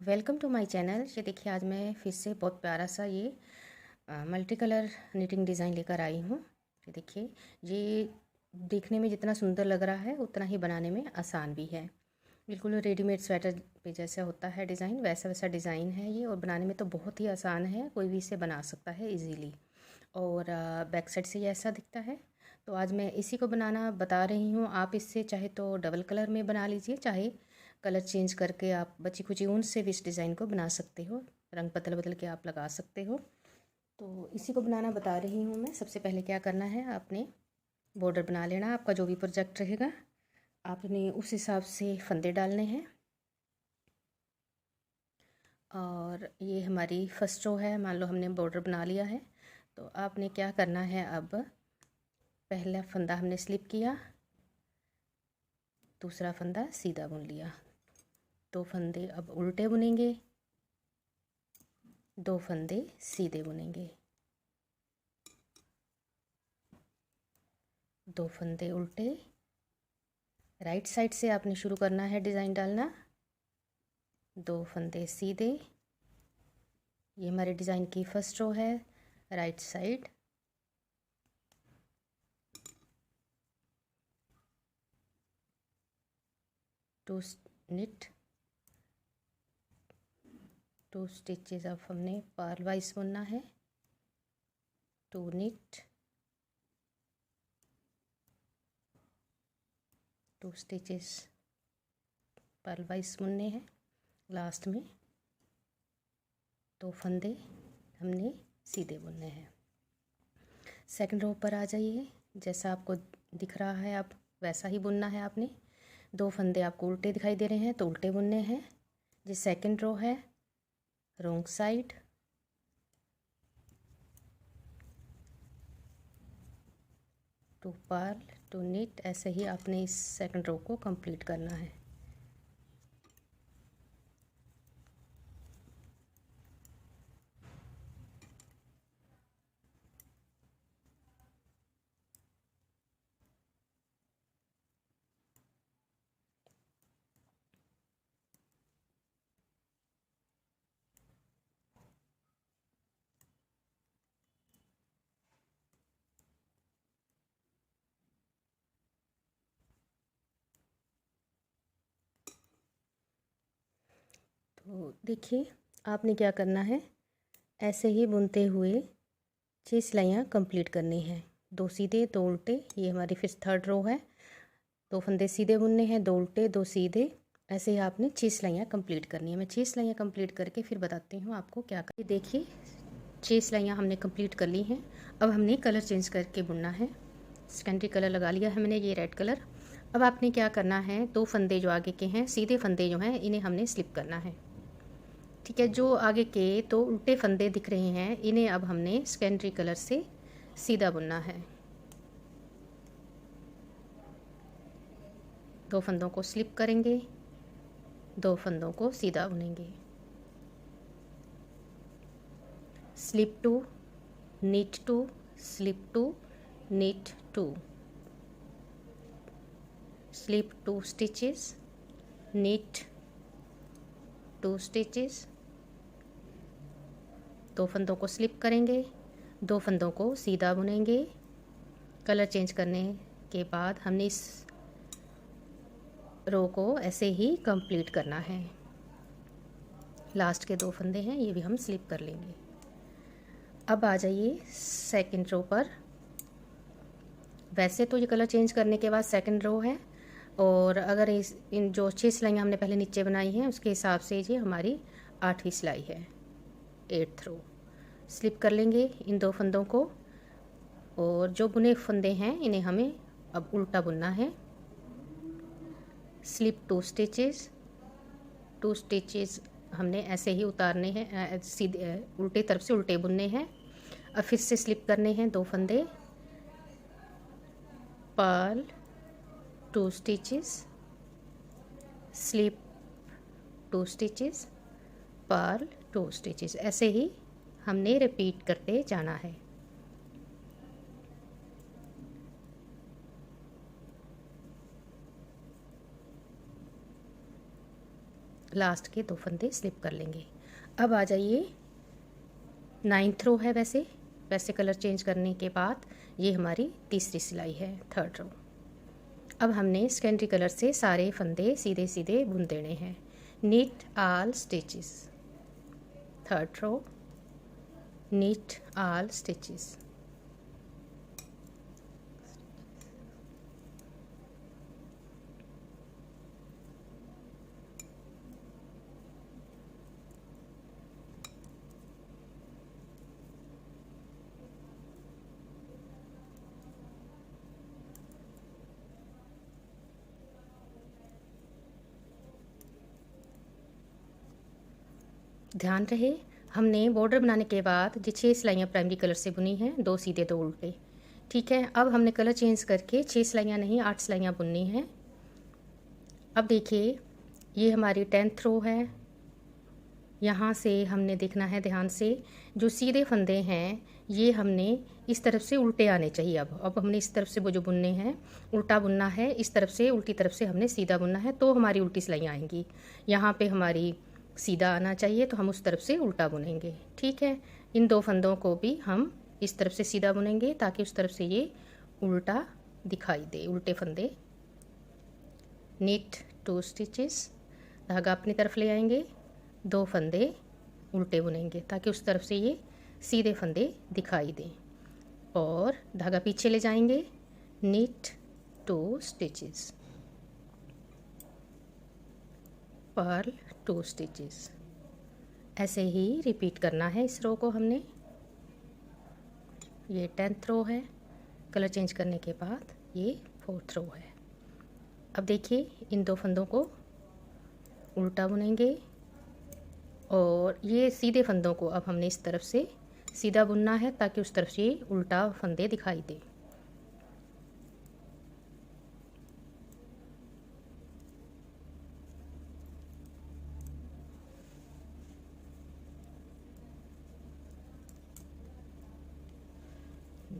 Welcome to my channel. ये देखिए, आज मैं फिर से बहुत प्यारा सा ये मल्टी कलर निटिंग डिज़ाइन लेकर आई हूँ। ये देखिए, ये देखने में जितना सुंदर लग रहा है उतना ही बनाने में आसान भी है। बिल्कुल रेडीमेड स्वेटर पे जैसा होता है डिज़ाइन, वैसा वैसा डिज़ाइन है ये, और बनाने में तो बहुत ही आसान है, कोई भी इसे बना सकता है इजीली। और बैक साइड से ये ऐसा दिखता है। तो आज मैं इसी को बनाना बता रही हूँ। आप इससे चाहे तो डबल कलर में बना लीजिए, चाहे कलर चेंज करके आप बची खुची ऊन से भी इस डिज़ाइन को बना सकते हो। रंग बदल बदल के आप लगा सकते हो। तो इसी को बनाना बता रही हूँ मैं। सबसे पहले क्या करना है, आपने बॉर्डर बना लेना। आपका जो भी प्रोजेक्ट रहेगा आपने उस हिसाब से फंदे डालने हैं। और ये हमारी फर्स्ट रो है। मान लो हमने बॉर्डर बना लिया है, तो आपने क्या करना है, अब पहला फंदा हमने स्लिप किया, दूसरा फंदा सीधा बुन लिया। दो फंदे अब उल्टे बुनेंगे, दो फंदे सीधे बुनेंगे, दो फंदे उल्टे। राइट साइड से आपने शुरू करना है डिज़ाइन डालना। दो फंदे सीधे। ये हमारे डिज़ाइन की फर्स्ट रो है। Right side, two knit, two stitches अब हमने पर्ल वाइज बुनना है। Two knit, two stitches purl wise बुनने हैं। लास्ट में दो फंदे हमने सीधे बुनने हैं। सेकंड रो पर आ जाइए। जैसा आपको दिख रहा है अब वैसा ही बुनना है आपने। दो फंदे आपको उल्टे दिखाई दे रहे हैं तो उल्टे बुनने हैं। ये सेकंड रो है, wrong side, two purl, two knit. ऐसे ही आपने इस सेकंड रो को कंप्लीट करना है। तो देखिए, आपने क्या करना है, ऐसे ही बुनते हुए 6 सिलाइयाँ कंप्लीट करनी हैं। दो सीधे दो उल्टे। ये हमारी फिर थर्ड रो है। दो फंदे सीधे बुनने हैं, दो उल्टे दो सीधे। ऐसे ही आपने 6 सिलाइयाँ कंप्लीट करनी है। मैं 6 सिलाइयाँ कंप्लीट करके फिर बताती हूँ आपको क्या कर। देखिए, 6 सिलाइयाँ हमने कंप्लीट कर ली हैं। अब हमने कलर चेंज करके बुनना है। सेकेंडरी कलर लगा लिया है मैंने, ये रेड कलर। अब आपने क्या करना है, दो फंदे जो आगे के हैं, सीधे फंदे जो हैं, इन्हें हमने स्लिप करना है। ठीक है, जो आगे के तो उल्टे फंदे दिख रहे हैं, इन्हें अब हमने सेकेंडरी कलर से सीधा बुनना है। दो फंदों को स्लिप करेंगे, दो फंदों को सीधा बुनेंगे। Slip two, knit two, slip two, knit two, slip two stitches, knit two stitches. दो फंदों को स्लिप करेंगे, दो फंदों को सीधा बुनेंगे। कलर चेंज करने के बाद हमने इस रो को ऐसे ही कंप्लीट करना है। लास्ट के दो फंदे हैं, ये भी हम स्लिप कर लेंगे। अब आ जाइए सेकंड रो पर। वैसे तो ये कलर चेंज करने के बाद सेकंड रो है, और अगर इन जो 6 सिलाइयाँ हमने पहले नीचे बनाई हैं उसके हिसाब से ये हमारी 8वीं सिलाई है, 8th रो। स्लिप कर लेंगे इन दो फंदों को, और जो बुने फंदे हैं इन्हें हमें अब उल्टा बुनना है। Slip two stitches, to stitches हमने ऐसे ही उतारने हैं, सीधे उल्टे तरफ से उल्टे बुनने हैं। अब फिर से स्लिप करने हैं दो फंदे, purl, two stitches, slip two stitches, purl, two stitches. ऐसे ही हमने रिपीट करते जाना है। लास्ट के 2 फंदे स्लिप कर लेंगे। अब आ जाइए, 9th रो है, वैसे कलर चेंज करने के बाद ये हमारी तीसरी सिलाई है, 3rd रो। अब हमने सेकेंडरी कलर से सारे फंदे सीधे सीधे बुन देने हैं। नीट ऑल स्टिचेस, 3rd रो, नीट ऑल स्टिचेस। ध्यान रहे, हमने बॉर्डर बनाने के बाद जो 6 सिलाइयाँ प्राइमरी कलर से बुनी हैं, 2 सीधे 2 उल्टे। ठीक है, अब हमने कलर चेंज करके 6 सिलाइयाँ नहीं 8 सिलाइयाँ बुननी हैं। अब देखिए, ये हमारी 10th रो है। यहाँ से हमने देखना है ध्यान से, जो सीधे फंदे हैं ये हमने इस तरफ से उल्टे आने चाहिए। अब हमने इस तरफ से वो जो बुनने हैं उल्टा बुनना है, इस तरफ से उल्टी तरफ से हमने सीधा बुनना है, तो हमारी उल्टी सिलाइयाँ आएंगी। यहाँ पे हमारी सीधा आना चाहिए, तो हम उस तरफ से उल्टा बुनेंगे। ठीक है, इन 2 फंदों को भी हम इस तरफ से सीधा बुनेंगे ताकि उस तरफ से ये उल्टा दिखाई दे, उल्टे फंदे। नीट 2 स्टिचेस, धागा अपनी तरफ ले आएंगे, 2 फंदे उल्टे बुनेंगे ताकि उस तरफ से ये सीधे फंदे दिखाई दें, और धागा पीछे ले जाएंगे। Knit 2 stitches, purl 2 stitches. ऐसे ही रिपीट करना है इस रो को हमने। ये 10th रो है, कलर चेंज करने के बाद ये 4th रो है। अब देखिए, इन 2 फंदों को उल्टा बुनेंगे, और ये सीधे फंदों को अब हमने इस तरफ से सीधा बुनना है ताकि उस तरफ से उल्टा फंदे दिखाई दे।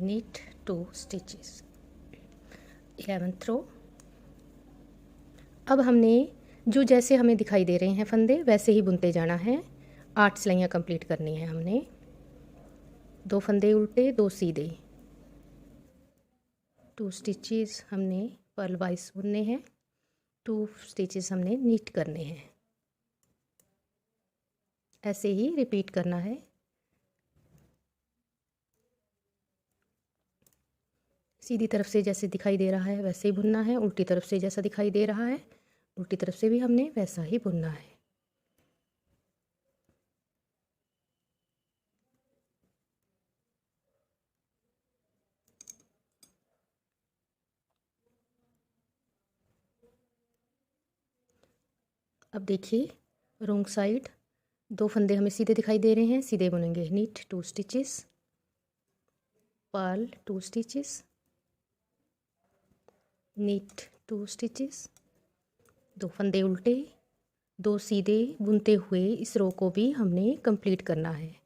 नीट 2 स्टिचेस, 11th रो। अब हमने जो जैसे हमें दिखाई दे रहे हैं फंदे वैसे ही बुनते जाना है। 8 सिलाइयाँ कंप्लीट करनी है हमने। 2 फंदे उल्टे, 2 सीधे, 2 स्टिचेस हमने पर्ल वाइज बुनने हैं, 2 स्टिचेस हमने नीट करने हैं। ऐसे ही रिपीट करना है। सीधी तरफ से जैसे दिखाई दे रहा है वैसे ही बुनना है, उल्टी तरफ से जैसा दिखाई दे रहा है उल्टी तरफ से भी हमने वैसा ही बुनना है। अब देखिए, रोंग साइड 2 फंदे हमें सीधे दिखाई दे रहे हैं, सीधे बुनेंगे। Knit 2 stitches, purl 2 stitches, knit 2 stitches, 2 फंदे उल्टे, 2 सीधे बुनते हुए इस रो को भी हमने कंप्लीट करना है।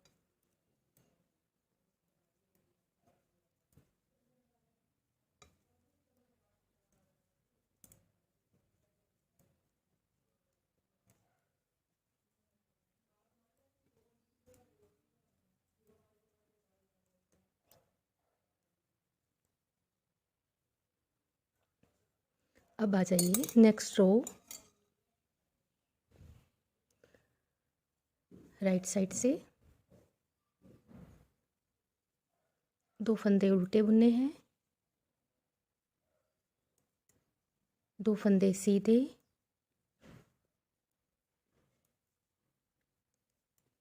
अब आ जाइए नेक्स्ट रो, राइट साइड से 2 फंदे उल्टे बुनने हैं, 2 फंदे सीधे,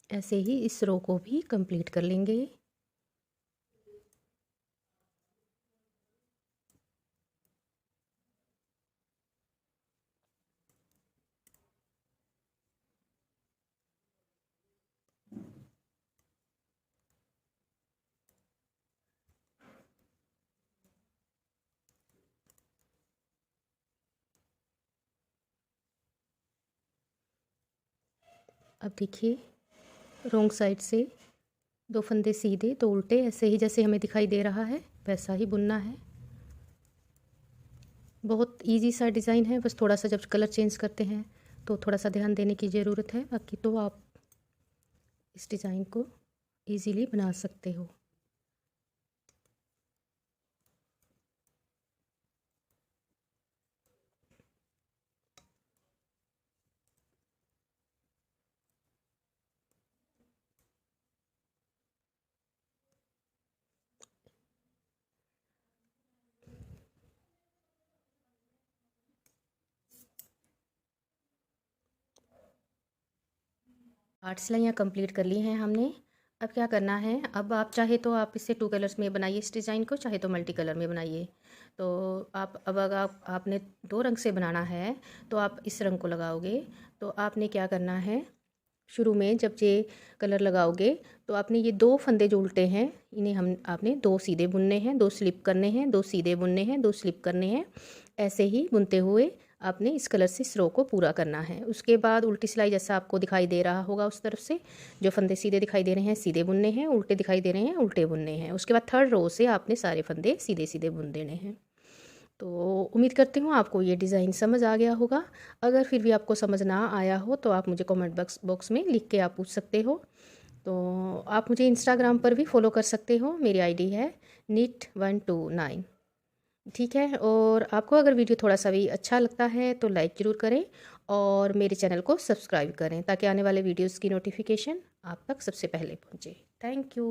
ऐसे ही इस रो को भी कंप्लीट कर लेंगे। अब देखिए, रोंग साइड से 2 फंदे सीधे, 2 उल्टे, ऐसे ही जैसे हमें दिखाई दे रहा है वैसा ही बुनना है। बहुत इजी सा डिज़ाइन है, बस थोड़ा सा जब कलर चेंज करते हैं तो थोड़ा सा ध्यान देने की ज़रूरत है, बाकी तो आप इस डिज़ाइन को इजीली बना सकते हो। आठ सिलाइयाँ कंप्लीट कर ली हैं हमने। अब क्या करना है, अब आप चाहे तो आप इसे 2 कलर्स में बनाइए इस डिज़ाइन को, चाहे तो मल्टी कलर में बनाइए। तो आप अब अगर आपने 2 रंग से बनाना है तो आप इस रंग को लगाओगे। तो आपने क्या करना है, शुरू में जब ये कलर लगाओगे तो आपने ये 2 फंदे जो उल्टे हैं इन्हें आपने 2 सीधे बुनने हैं, 2 स्लिप करने हैं, 2 सीधे बुनने हैं, 2 स्लिप करने हैं। ऐसे ही बुनते हुए आपने इस कलर से इस रो को पूरा करना है। उसके बाद उल्टी सिलाई जैसा आपको दिखाई दे रहा होगा उस तरफ से जो फंदे सीधे दिखाई दे रहे हैं सीधे बुनने हैं, उल्टे दिखाई दे रहे हैं उल्टे बुनने हैं। उसके बाद थर्ड रो से आपने सारे फंदे सीधे सीधे बुन देने हैं। तो उम्मीद करती हूँ आपको ये डिज़ाइन समझ आ गया होगा। अगर फिर भी आपको समझ ना आया हो तो आप मुझे कमेंट बॉक्स में लिख के आप पूछ सकते हो। तो आप मुझे इंस्टाग्राम पर भी फॉलो कर सकते हो, मेरी आईडी है knit129। ठीक है, और आपको अगर वीडियो थोड़ा सा भी अच्छा लगता है तो लाइक ज़रूर करें और मेरे चैनल को सब्सक्राइब करें ताकि आने वाले वीडियोज़ की नोटिफिकेशन आप तक सबसे पहले पहुँचे। Thank you.